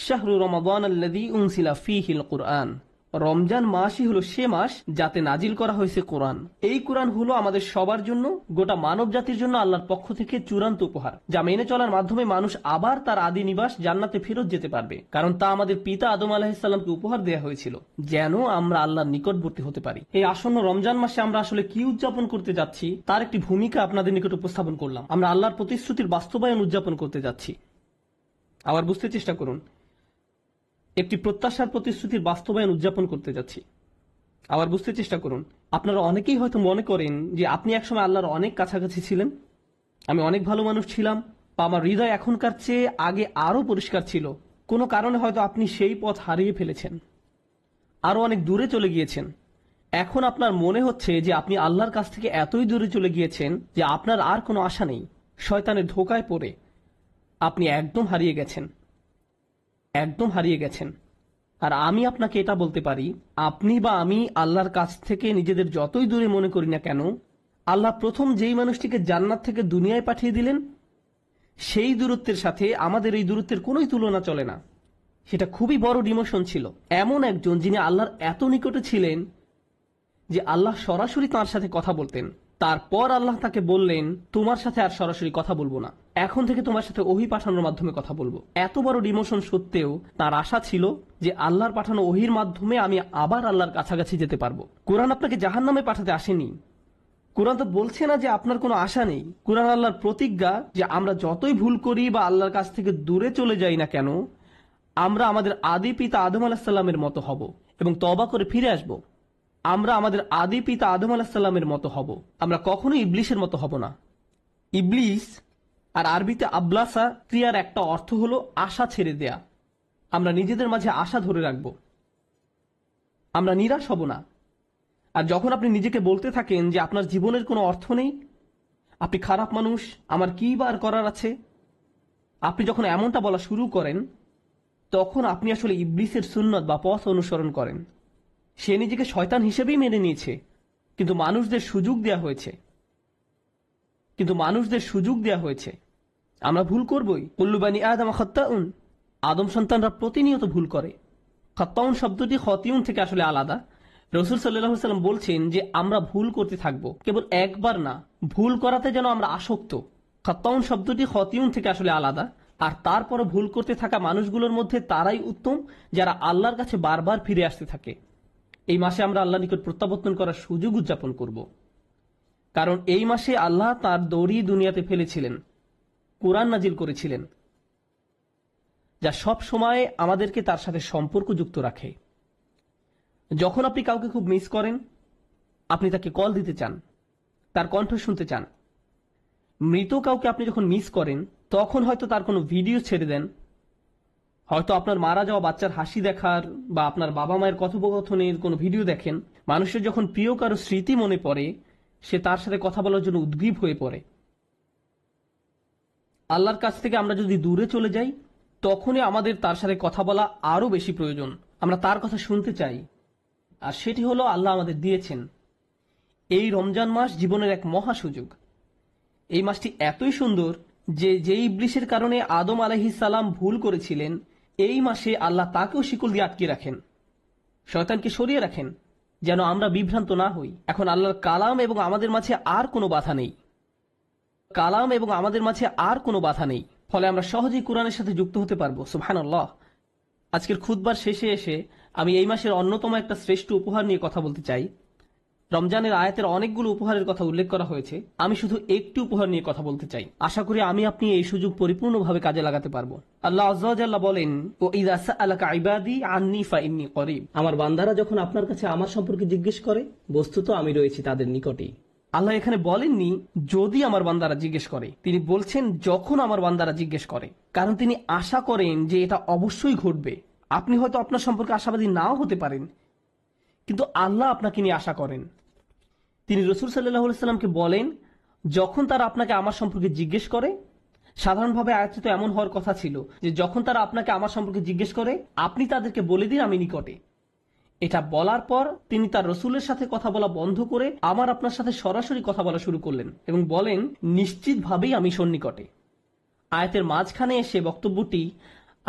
শাহরু রমাদান আল্লাযী উনজিলা ফীহিল কুরআন, রমজান মাসই হলো সে মাস যাতে নাজিল করা হয়েছে কোরআন। এই কোরআন হলো আমাদের সবার জন্য, গোটা মানব জাতির জন্য আল্লাহর পক্ষ থেকে চূড়ান্ত উপহার, যা মেনে চলার মাধ্যমে মানুষ আবার তার আদি নিবাস জান্নাতে ফেরত যেতে পারবে। কারণ তা আমাদের পিতা আদম আলাইহিস সালামকে উপহার দেওয়া হয়েছিল যেন আমরা আল্লাহর নিকটবর্তী হতে পারি। এই আসন্ন রমজান মাসে আমরা আসলে কি উদযাপন করতে যাচ্ছি তার একটি ভূমিকা আপনাদের নিকট উপস্থাপন করলাম। আমরা আল্লাহর প্রতিশ্রুতির বাস্তবায়ন উদযাপন করতে যাচ্ছি। আবার বুঝতে চেষ্টা করুন, একটি প্রত্যাশার প্রতিশ্রুতির বাস্তবায়ন উদযাপন করতে যাচ্ছি। আবার বুঝতে চেষ্টা করুন, আপনারা অনেকেই হয়তো মনে করেন যে আপনি একসময় আল্লাহর অনেক কাছাকাছি ছিলেন, আমি অনেক ভালো মানুষ ছিলাম, বা আমার হৃদয় এখনকার চেয়ে আগে আরো পরিষ্কার ছিল। কোনো কারণে হয়তো আপনি সেই পথ হারিয়ে ফেলেছেন, আরো অনেক দূরে চলে গিয়েছেন। এখন আপনার মনে হচ্ছে যে আপনি আল্লাহর কাছ থেকে এতই দূরে চলে গিয়েছেন যে আপনার আর কোনো আশা নেই। শয়তানের ধোকায় পড়ে আপনি একদম হারিয়ে গেছেন, একদম হারিয়ে গেছেন। আর আমি আপনাকে এটা বলতে পারি, আপনি বা আমি আল্লাহর কাছ থেকে নিজেদের যতই দূরে মনে করি না কেন, আল্লাহ প্রথম যেই মানুষটিকে জান্নাত থেকে দুনিয়ায় পাঠিয়ে দিলেন, সেই দূরত্বের সাথে আমাদের এই দূরত্বের কোনোই তুলনা চলে না। সেটা খুবই বড় ডিমোশন ছিল। এমন একজন যিনি আল্লাহর এত নিকটে ছিলেন যে আল্লাহ সরাসরি তাঁর সাথে কথা বলতেন। তারপর আল্লাহ তাকে বললেন, তোমার সাথে আর সরাসরি কথা বলবো না, এখন থেকে তোমার সাথে ওহী পাঠানোর মাধ্যমে কথা বলবো। এত বড় ডিমোশন সত্ত্বেও তার আশা ছিল যে আল্লাহর পাঠানো ওহীর মাধ্যমে আমি আবার আল্লাহর কাছাকাছি যেতে পারবো। কোরআন আপনাকে জাহান্নামে পাঠাতে আসেনি। কোরআন তো বলছে না যে আপনার কোনো আশা নেই। কোরআন আল্লাহর প্রতিজ্ঞা যে আমরা যতই ভুল করি বা আল্লাহর কাছ থেকে দূরে চলে যাই না কেন, আমরা আমাদের আদি পিতা আদম আলাইহিস সালামের মতো হব এবং তওবা করে ফিরে আসব। আমরা আমাদের আদি পিতা আদম আলাইহিস সালামের মতো হব, আমরা কখনোই ইবলিসের মতো হব না। ইবলিস আর আরবিতে আবলাসা ক্রিয়ার একটা অর্থ হলো আশা ছেড়ে দেয়া। আমরা নিজেদের মাঝে আশা ধরে রাখব, আমরা নিরাশ হব না। আর যখন আপনি নিজেকে বলতে থাকেন যে আপনার জীবনের কোনো অর্থ নেই, আপনি খারাপ মানুষ, আমার কি বার করার আছে, আপনি যখন এমনটা বলা শুরু করেন, তখন আপনি আসলে ইবলিসের সুন্নত বা পথ অনুসরণ করেন। সে নিজেকে শয়তান হিসেবেই মেনে নিয়েছে, কিন্তু মানুষদের সুযোগ দেয়া হয়েছে। আমরা ভুল করবই। কুল্লু বানি আদম খাত্তাউন, আদম সন্তানরা প্রতিনিয়ত ভুল করে। খাত্তাউন শব্দটি খতিউন থেকে আসলে আলাদা। রাসূল সাল্লাল্লাহু আলাইহি ওয়াসাল্লাম বলছেন যে আমরা ভুল করতে থাকব, কেবল একবার না, ভুল করাতে যেন আমরা আসক্ত। খাত্তাউন শব্দটি খতিউন থেকে আসলে আলাদা। আর তারপরে ভুল করতে থাকা মানুষগুলোর মধ্যে তারাই উত্তম যারা আল্লাহর কাছে বারবার ফিরে আসতে থাকে। এই মাসে আমরা আল্লাহর নিকট প্রত্যাবর্তন করার সুযোগ উদযাপন করব, কারণ এই মাসে আল্লাহ তার দড়ি দুনিয়াতে ফেলেছিলেন, কোরআন নাজিল করেছিলেন, যা সব সময় আমাদেরকে তার সাথে সম্পর্ক যুক্ত রাখে। যখন আপনি কাউকে খুব মিস করেন, আপনি তাকে কল দিতে চান, তার কণ্ঠ শুনতে চান। মৃত কাউকে আপনি যখন মিস করেন, তখন হয়তো তার কোনো ভিডিও ছেড়ে দেন, হয়তো আপনার মারা যাওয়া বাচ্চার হাসি দেখার বা আপনার বাবা মায়ের কথোপকথনের কোনো ভিডিও দেখেন। মানুষের যখন প্রিয় কারো স্মৃতি মনে পড়ে, সে তার সাথে কথা বলার জন্য উদ্গ্রীব হয়ে পড়ে। আল্লাহর কাছ থেকে আমরা যদি দূরে চলে যাই, তখনই আমাদের তার সাথে কথা বলা আরো বেশি প্রয়োজন। আমরা তার কথা শুনতে চাই, আর সেটি হলো আল্লাহ আমাদের দিয়েছেন। এই রমজান মাস জীবনের এক মহা সুযোগ। এই মাসটি এতই সুন্দর যে যেই ইবলিসের কারণে আদম আলাইহিস সালাম ভুল করেছিলেন, এই মাসে আল্লাহ তাকেও শিকল দিয়ে আটকে রাখেন, শয়তানকে সরিয়ে রাখেন, যেন আমরা বিভ্রান্ত না হই। এখন আল্লাহর কালাম এবং আমাদের মাঝে আর কোনো বাধা নেই, ফলে আমরা সহজেই কোরআনের সাথে যুক্ত হতে পারবো। সুবহানাল্লাহ। আজকের খুতবার শেষে এসে আমি এই মাসের অন্যতম একটা শ্রেষ্ঠ উপহার নিয়ে কথা বলতে চাই। রমজানের আয়াতের অনেকগুলো উপহারের কথা উল্লেখ করা হয়েছে, আমি শুধু একটি উপহার নিয়ে কথা বলতে চাই। আশা করি আমি আপনি এই সুযোগ পরিপূর্ণভাবে কাজে লাগাতে পারবো। আল্লাহ আযজা ওয়া জাল্লা বলেন, ও ইযা সাআলাকা ইবাদি আন্নী ফাইন্নী করিব, আমার বান্দারা যখন আপনার কাছে আমার সম্পর্কে জিজ্ঞেস করে, বস্তুত আমি রয়েছি তাদের নিকটেই। আল্লাহ এখানে বলেননি যদি আমার বান্দারা জিজ্ঞেস করে, তিনি বলছেন যখন আমার বান্দারা জিজ্ঞেস করে, কারণ তিনি আশা করেন যে এটা অবশ্যই ঘটবে। আপনি হয়তো আপনার সম্পর্কে আশাবাদী নাও হতে পারেন, কিন্তু আল্লাহ আপনাকে নিয়ে আশা করেন। তিনি রাসূল সাল্লাল্লাহু আলাইহি ওয়াসাল্লামকে বলেন, যখন তারা আপনাকে আমার সম্পর্কে জিজ্ঞেস করে, সাধারণভাবে আয়াতে তো এমন হওয়ার কথা ছিল যে যখন তারা আপনাকে আমার সম্পর্কে জিজ্ঞেস করে, আপনি তাদেরকে বলে দিন আমি নিকটে। এটা বলার পর তিনি তার রসুলের সাথে কথা বলা বন্ধ করে আমার আপনার সাথে সরাসরি কথা বলা শুরু করলেন এবং বলেন, নিশ্চিতভাবেই আমি সন্নিকটে। আয়াতের মাঝখানে এসে বক্তব্যটি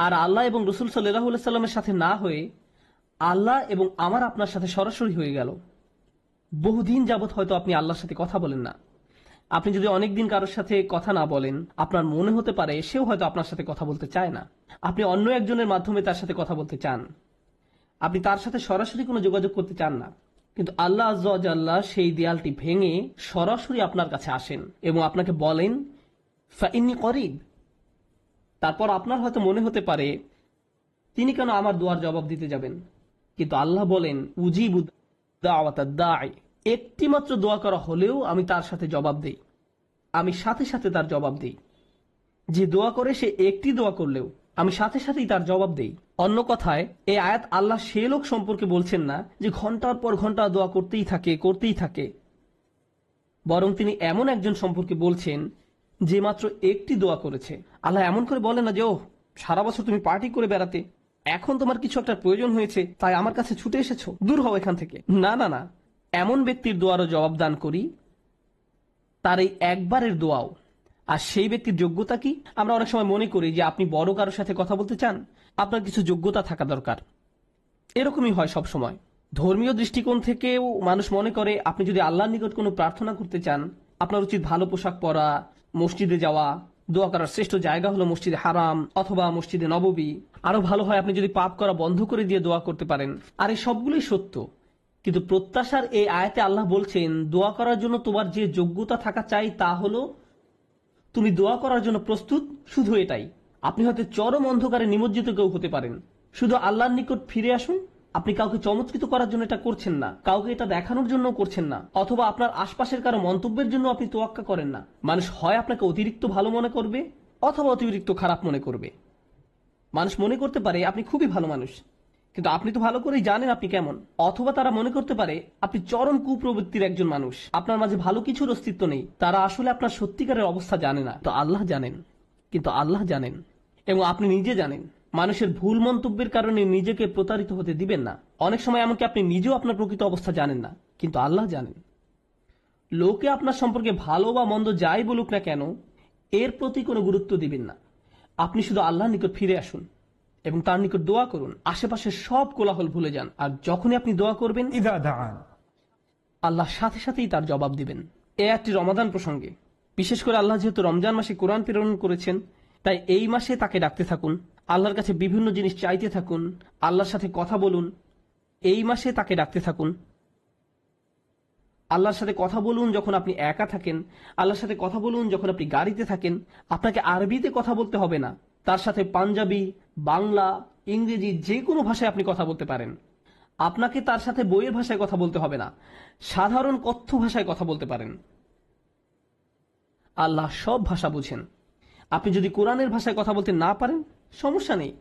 আর আল্লাহ এবং রসুল সাল্লাল্লাহু আলাইহি সাল্লামের সাথে না হয়ে আল্লাহ এবং আমার আপনার সাথে সরাসরি হয়ে গেল। বহুদিন যাবৎ হয়তো আপনি আল্লাহর সাথে কথা বলেন না। আপনি যদি অনেকদিন কারোর সাথে কথা না বলেন, আপনার মনে হতে পারে সেও হয়তো আপনার সাথে কথা বলতে চায় না। আপনি অন্য একজনের মাধ্যমে তার সাথে কথা বলতে চান, আপনি তার সাথে সরাসরি কোনো যোগাযোগ করতে চান না। কিন্তু আল্লাহ আজ্জা ওয়া জাল্লা সেই দেয়ালটি ভেঙে সরাসরি আপনার কাছে আসেন এবং আপনাকে বলেন ফাইন্নী করিব। তারপর আপনার হয়তো মনে হতে পারে তিনি কেন আমার দোয়ার জবাব দিতে যাবেন, কিন্তু আল্লাহ বলেন উজিবু দাওয়াতাদ দাঈ, একটি মাত্র দোয়া করা হলেও আমি তার সাথে জবাব দেই, আমি সাথে সাথে তার জবাব দেই। যে দোয়া করে সে একটি দোয়া করলেও আমি সাথে সাথেই তার জবাব দেই। অন্য কথায় এই আয়াত আল্লাহ সে লোক সম্পর্কে বলছেন না যে ঘন্টার পর ঘন্টা দোয়া করতেই থাকে, বরং তিনি এমন একজন সম্পর্কে বলছেন যে মাত্র একটি দোয়া করেছে। আল্লাহ এমন করে বলেন না যে ও সারা বছর তুমি পার্টি করে বেড়াতে, এখন তোমার কিছু একটা প্রয়োজন হয়েছে তাই আমার কাছে ছুটে এসেছো, দূর হও এখান থেকে। না না না, এমন ব্যক্তির দোয়ারও জবাব দান করি, তার এই একবারের দোয়াও। আর সেই ব্যক্তির যোগ্যতা কি? আমরা অনেক সময় মনে করি যে আপনি বড় কারোর সাথে কথা বলতে চান, আপনার কিছু যোগ্যতা থাকা দরকার। এরকমই হয় সব সময়। ধর্মীয় দৃষ্টিকোণ থেকেও মানুষ মনে করে আপনি যদি আল্লাহর নিকট কোনো প্রার্থনা করতে চান, আপনার উচিত ভালো পোশাক পরা, মসজিদে যাওয়া, দোয়া করার শ্রেষ্ঠ জায়গা হলো মসজিদে হারাম অথবা মসজিদে নববী। আরো ভালো হয় আপনি যদি পাপ করা বন্ধ করে দিয়ে দোয়া করতে পারেন। আর এই সবগুলোই সত্য, কিন্তু প্রত্যাশার এই আয়াতে আল্লাহ বলছেন দোয়া করার জন্য তোমার যে যোগ্যতা থাকা চাই তা হলো তুমি দোয়া করার জন্য প্রস্তুত। শুধু এটাই। আপনি হয়তো চরম অন্ধকারে নিমজ্জিত কেউ হতে পারেন, শুধু আল্লাহর নিকট ফিরে আসুন। আপনি কাউকে চমৎকৃত করার জন্য এটা করছেন না, কাউকে এটা দেখানোর জন্য করছেন না, অথবা আপনার আশপাশের কারো মন্তব্যের জন্য আপনি তোয়াক্কা করেন না। মানুষ হয় আপনাকে অতিরিক্ত ভালো মনে করবে অথবা অতিরিক্ত খারাপ মনে করবে। মানুষ মনে করতে পারে আপনি খুবই ভালো মানুষ, কিন্তু আপনি তো ভালো করেই জানেন আপনি কেমন। অথবা তারা মনে করতে পারে আপনি চরম কুপ্রবৃত্তির একজন মানুষ, আপনার মাঝে ভালো কিছুর অস্তিত্ব নেই। তারা আসলে আপনার সত্যিকারের অবস্থা জানে না। তো আল্লাহ জানেন, কিন্তু আল্লাহ জানেন এবং আপনি নিজে জানেন। মানুষের ভুল মন্তব্যের কারণে নিজেকে প্রতারিত হতে দিবেন না। অনেক সময় এমনকি আপনি নিজেও আপনার প্রকৃত অবস্থা জানেন না, কিন্তু আল্লাহ জানেন। লোকে আপনার সম্পর্কে ভালো বা মন্দ যাই বলুক না কেন, এর প্রতি কোনো গুরুত্ব দিবেন না। আপনি শুধু আল্লাহর নিকট ফিরে আসুন এবং তার নিকট দোয়া করুন। আশেপাশের সব কোলাহল ভুলে যান। আর যখনই আপনি দোয়া করবেন আল্লাহ সাথে সাথেই তার জবাব দিবেন। এ একটি রমাদান প্রসঙ্গে, বিশেষ করে আল্লাহ যেহেতু রমজান মাসে কোরআন প্রেরণ করেছেন, তাই এই মাসে তাকে ডাকতে থাকুন, আল্লাহর কাছে বিভিন্ন জিনিস চাইতে থাকুন, আল্লাহর সাথে কথা বলুন। এই মাসে তাকে ডাকতে থাকুন, আল্লাহর সাথে কথা বলুন যখন আপনি একা থাকেন, আল্লাহর সাথে কথা বলুন যখন আপনি গাড়িতে থাকেন। আপনাকে আরবিতে কথা বলতে হবে না, তার সাথে পাঞ্জাবি, বাংলা, ইংরেজি যে কোনো ভাষায় আপনি কথা বলতে পারেন। আপনাকে তার সাথে বইয়ের ভাষায় কথা বলতে হবে না, সাধারণ কথ্য ভাষায় কথা বলতে পারেন। আল্লাহ সব ভাষা বুঝেন। আপনি যদি কোরআনের ভাষায় কথা বলতে না পারেন, সমস্যা নেই।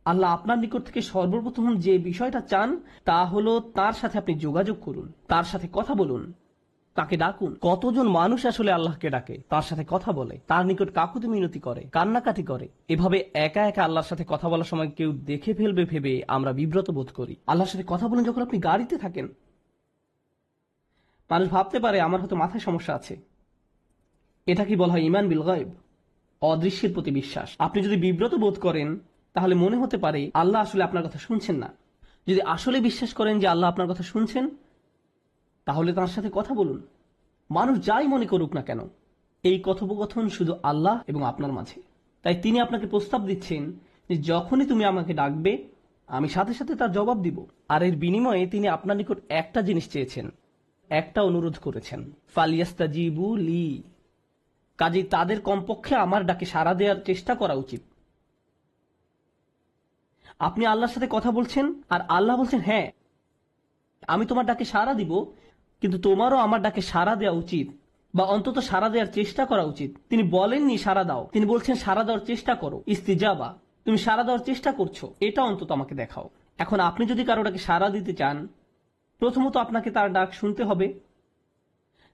আল্লাহ আপনার নিকট থেকে সর্বপ্রথম যে বিষয়টা চান তা হলো তার সাথে আপনি যোগাযোগ করুন, তার সাথে কথা বলুন, তাকে ডাকুন। কতজন মানুষ আসলে আল্লাহকে ডাকে, তার সাথে কথা বলে, তার নিকট কাকুতি মিনতি করে, কান্নাকাটি করে। এভাবে একা একা আল্লাহর সাথে কথা বলার সময় কেউ দেখে ফেলবে ভেবে আমরা বিব্রত বোধ করি। আল্লাহর সাথে কথা বলেন যখন আপনি গাড়িতে থাকেন। মানুষ ভাবতে পারে আমার হয়তো মাথায় সমস্যা আছে। এটা কি বলা হয় ঈমান বিল গায়ব, অদৃশ্যের প্রতি বিশ্বাস। আপনি যদি বিব্রত বোধ করেন তাহলে মনে হতে পারে আল্লাহ আসলে আপনার কথা শুনছেন না। যদি আসলে বিশ্বাস করেন যে আল্লাহ আপনার কথা শুনছেন, তাহলে তার সাথে কথা বলুন। মানুষ যাই মনে করুক না কেন, এই কথোপকথন শুধু আল্লাহ এবং আপনার মাঝে। তাই তিনি আপনাকে প্রস্তাব দিচ্ছেন যে যখনই তুমি আমাকে ডাকবে আমি সাথে সাথে তার জবাব দিব। আর এর বিনিময়ে তিনি আপনার নিকট একটা জিনিস চেয়েছেন, একটা অনুরোধ করেছেন, ফালিয়াস্তাজিবু লি। কাজেই তাদের কমপক্ষে আমার ডাকে সাড়া দেওয়ার চেষ্টা করা উচিত। আপনি আল্লাহর সাথে কথা বলছেন আর আল্লাহ বলছেন হ্যাঁ আমি তোমার ডাকে সাড়া দিব, কিন্তু তোমারও আমার ডাকে সাড়া দেওয়া উচিত, বা অন্তত সাড়া দেওয়ার চেষ্টা করা উচিত। তিনি বলেননি সাড়া দাও, তিনি বলছেন সাড়া দেওয়ার চেষ্টা করো। ইস্তিজাবা, তুমি সাড়া দেওয়ার চেষ্টা করছো, এটা অন্তত আমাকে দেখাও। এখন আপনি যদি কারো ডাকে সাড়া দিতে চান, প্রথমত আপনাকে তার ডাক শুনতে হবে।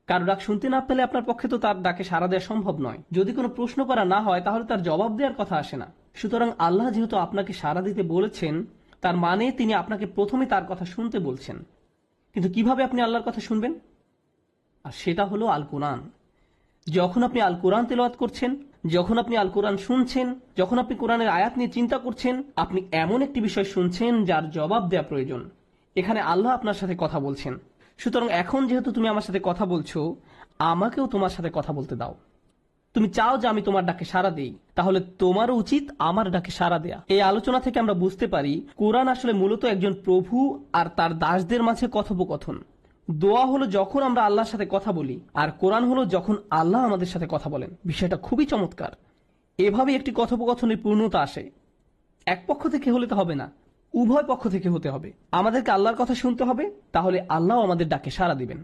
কারো ডাক শুনতে না পেলে আপনার পক্ষে তো তার ডাকে সাড়া দেওয়া সম্ভব নয়। যদি কোনো প্রশ্ন করা না হয় তাহলে তার জবাব দেওয়ার কথা আসে না। সুতরাং আল্লাহ যেহেতু আপনাকে সাড়া দিতে বলেছেন, তার মানে তিনি আপনাকে প্রথমে তার কথা শুনতে বলছেন। কিন্তু কিভাবে আপনি আল্লাহর কথা শুনবেন? আর সেটা হলো আল কোরআন। যখন আপনি আল কোরআন তেলাওয়াত করছেন, যখন আপনি আল কোরআন শুনছেন, যখন আপনি কোরআনের আয়াত নিয়ে চিন্তা করছেন, আপনি এমন একটি বিষয় শুনছেন যার জবাব দেওয়া প্রয়োজন। এখানে আল্লাহ আপনার সাথে কথা বলছেন। সুতরাং এখন যেহেতু তুমি আমার সাথে কথা বলছো, আমাকেও তোমার সাথে কথা বলতে দাও। তুমি চাও যে আমি তোমার ডাকে সাড়া দেই, তাহলে তোমারও উচিত আমার ডাকে সাড়া দেয়া। এই আলোচনা থেকে আমরা বুঝতে পারি কোরআন আসলে মূলত একজন প্রভু আর তার দাসদের মাঝে কথোপকথন। দোয়া হলো যখন আমরা আল্লাহর সাথে কথা বলি, আর কোরআন হলো যখন আল্লাহ আমাদের সাথে কথা বলেন। বিষয়টা খুবই চমৎকার। এভাবে একটি কথোপকথনের পূর্ণতা আসে। এক পক্ষ থেকে হলে তো হবে না, উভয় পক্ষ থেকে হতে হবে। আমাদেরকে আল্লাহর কথা শুনতে হবে, তাহলে আল্লাহ আমাদের ডাকে সাড়া দিবেন।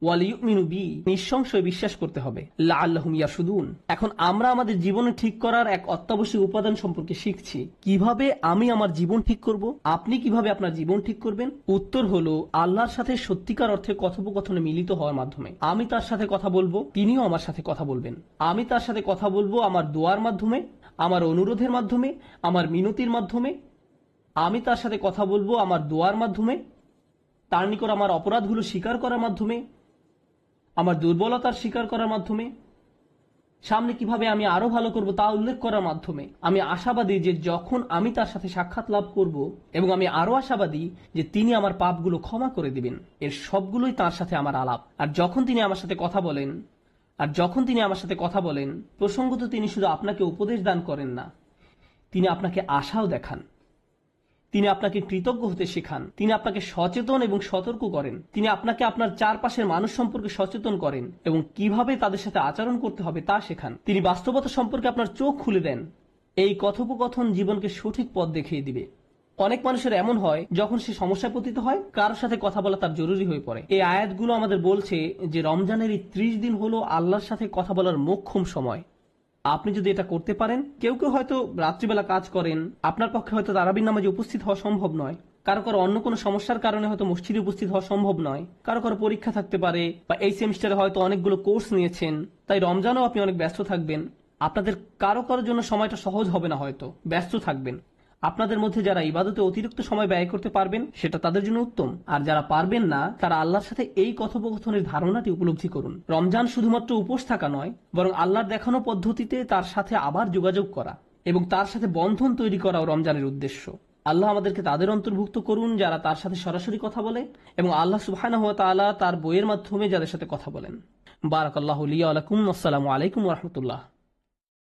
ওয়ালিউমিনু বি, নিঃসংশয় বিশ্বাস করতে হবে। লাআল্লাহুম ইয়ারশুদুন। এখন আমরা আমাদের জীবনে ঠিক করার এক অত্যাবশ্যক উপাদান সম্পর্কে শিখছি। কিভাবে আমি আমার জীবন ঠিক করব, আপনি কিভাবে আপনার জীবন ঠিক করবেন? উত্তর হলো আল্লাহর সাথে সত্যিকার অর্থে কথোপকথনে মিলিত হওয়ার মাধ্যমে। আমি তার সাথে কথা বলবো, তিনিও আমার সাথে কথা বলবেন। আমি তার সাথে কথা বলবো আমার দোয়ার মাধ্যমে, আমার অনুরোধের মাধ্যমে, আমার মিনতির মাধ্যমে। আমি তার সাথে কথা বলবো আমার দোয়ার মাধ্যমে, তার নিকট আমার অপরাধগুলো স্বীকার করার মাধ্যমে, আমার দুর্বলতার স্বীকার করার মাধ্যমে, সামনে কিভাবে আমি আরো ভালো করব তা উল্লেখ করার মাধ্যমে। আমি আশাবাদী যে যখন আমি তার সাথে সাক্ষাৎ লাভ করব, এবং আমি আরো আশাবাদী যে তিনি আমার পাপগুলো ক্ষমা করে দিবেন। এর সবগুলোই তার সাথে আমার আলাপ। আর যখন তিনি আমার সাথে কথা বলেন, প্রসঙ্গত তিনি শুধু আপনাকে উপদেশ দান করেন না, তিনি আপনাকে আশাও দেখান। তিনি আপনাকে কৃতজ্ঞ হতে শেখান। তিনি আপনাকে সচেতন এবং সতর্ক করেন। তিনি আপনাকে আপনার চারপাশের মানুষ সম্পর্কে সচেতন করেন এবং কিভাবে তাদের সাথে আচরণ করতে হবে তা শেখান। তিনি বাস্তবতা সম্পর্কে আপনার চোখ খুলে দেন। এই কথোপকথন জীবনকে সঠিক পথ দেখিয়ে দিবে। অনেক মানুষের এমন হয়, যখন সে সমস্যায় পতিত হয়, কারোর সাথে কথা বলা তার জরুরি হয়ে পড়ে। এই আয়াতগুলো আমাদের বলছে যে রমজানের এই 30 দিন হলো আল্লাহর সাথে কথা বলার মোক্ষম সময়। আপনি যদি এটা করতে পারেন, কেউ কেউ হয়তো রাত্রিবেলা কাজ করেন, আপনার পক্ষে হয়তো তারাবির নামাজে উপস্থিত হওয়া সম্ভব নয়, কারো কারো অন্য কোনো সমস্যার কারণে হয়তো মসজিদে উপস্থিত হওয়া সম্ভব নয়, কারো কারো পরীক্ষা থাকতে পারে, বা এই সেমিস্টারে হয়তো অনেকগুলো কোর্স নিয়েছেন, তাই রমজানও আপনি অনেক ব্যস্ত থাকবেন। আপনাদের কারো কারোর জন্য সময়টা সহজ হবে না, হয়তো ব্যস্ত থাকবেন। আপনাদের মধ্যে যারা ইবাদতে অতিরিক্ত সময় ব্যয় করতে পারবেন, সেটা তাদের জন্য উত্তম। আর যারা পারবেন না, তারা আল্লাহর সাথে এই কথোপকথনের ধারণাটি উপলব্ধি করুন। রমজান শুধুমাত্র উপোস থাকা নয়, বরং আল্লাহর দেখানো পদ্ধতিতে তার সাথে আবার যোগাযোগ করা এবং তার সাথে বন্ধন তৈরি করাও রমজানের উদ্দেশ্য। আল্লাহ আমাদেরকে তাদের অন্তর্ভুক্ত করুন যারা তার সাথে সরাসরি কথা বলে, এবং আল্লাহ সুবহানাহু ওয়া তাআলা তার বইয়ের মাধ্যমে যাদের সাথে কথা বলেন। বারাকাল্লাহু লি ওয়া লাকুম। আসসালামু আলাইকুম ওয়া রাহমাতুল্লাহ।